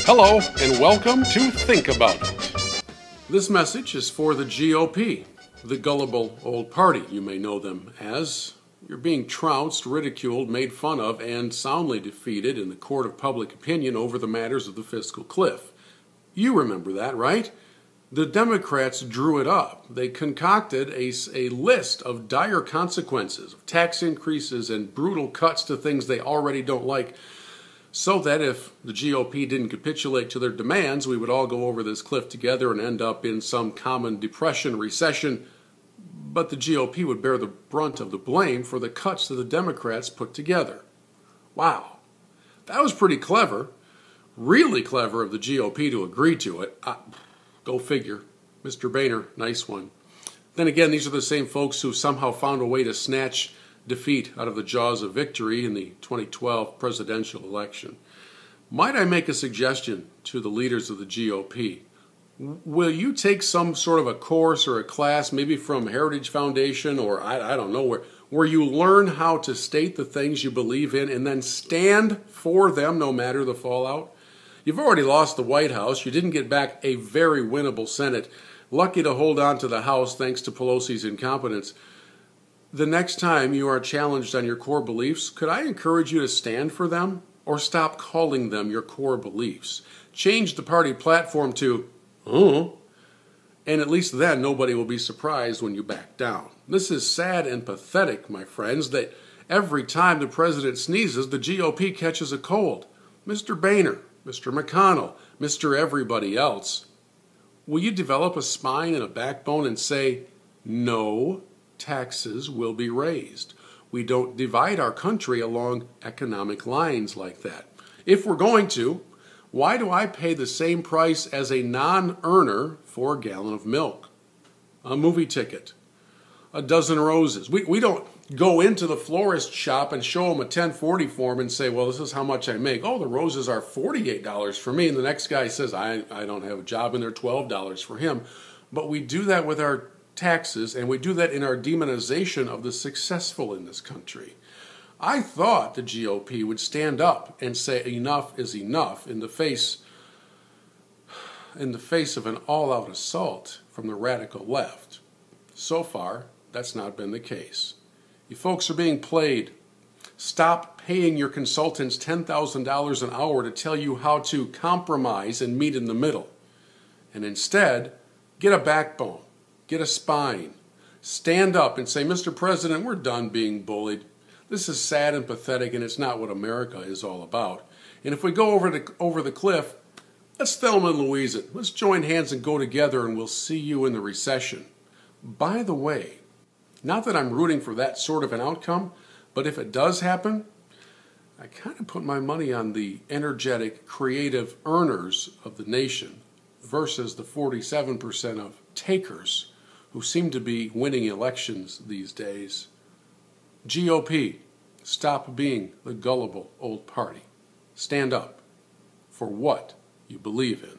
Hello, and welcome to Think About It. This message is for the GOP, the Gullible Old Party, you may know them as. You're being trounced, ridiculed, made fun of, and soundly defeated in the court of public opinion over the matters of the fiscal cliff. You remember that, right? The Democrats drew it up. They concocted a list of dire consequences, of tax increases and brutal cuts to things they already don't like, so that if the GOP didn't capitulate to their demands, we would all go over this cliff together and end up in some common depression, recession, but the GOP would bear the brunt of the blame for the cuts that the Democrats put together. Wow, that was pretty clever, really clever of the GOP to agree to it. Go figure. Mr. Boehner, nice one. Then again, these are the same folks who somehow found a way to snatch defeat out of the jaws of victory in the 2012 presidential election. Might I make a suggestion to the leaders of the GOP? Will you take some sort of a course or a class, maybe from Heritage Foundation or I don't know where you learn how to state the things you believe in and then stand for them no matter the fallout? You've already lost the White House. You didn't get back a very winnable Senate. Lucky to hold on to the House thanks to Pelosi's incompetence. The next time you are challenged on your core beliefs, could I encourage you to stand for them or stop calling them your core beliefs? Change the party platform to, and at least then nobody will be surprised when you back down. This is sad and pathetic, my friends, that every time the president sneezes, the GOP catches a cold. Mr. Boehner, Mr. McConnell, Mr. Everybody else, will you develop a spine and a backbone and say, no, taxes will be raised? We don't divide our country along economic lines like that. If we're going to, why do I pay the same price as a non-earner for a gallon of milk, a movie ticket, a dozen roses? We don't go into the florist shop and show them a 1040 form and say, well, this is how much I make. Oh, the roses are $48 for me. And the next guy says, I don't have a job and they're $12 for him. But we do that with our taxes, and we do that in our demonization of the successful in this country. I thought the GOP would stand up and say enough is enough in the face of an all-out assault from the radical left. So far, that's not been the case. You folks are being played. Stop paying your consultants $10,000 an hour to tell you how to compromise and meet in the middle. And instead, get a backbone. Get a spine. Stand up and say, Mr. President, we're done being bullied. This is sad and pathetic, and it's not what America is all about. And if we go over the cliff, let's Thelma and Louise it. Let's join hands and go together, and we'll see you in the recession. By the way, not that I'm rooting for that sort of an outcome, but if it does happen, I kind of put my money on the energetic, creative earners of the nation versus the 47% of takers who seem to be winning elections these days. GOP, stop being the gullible old party. Stand up for what you believe in.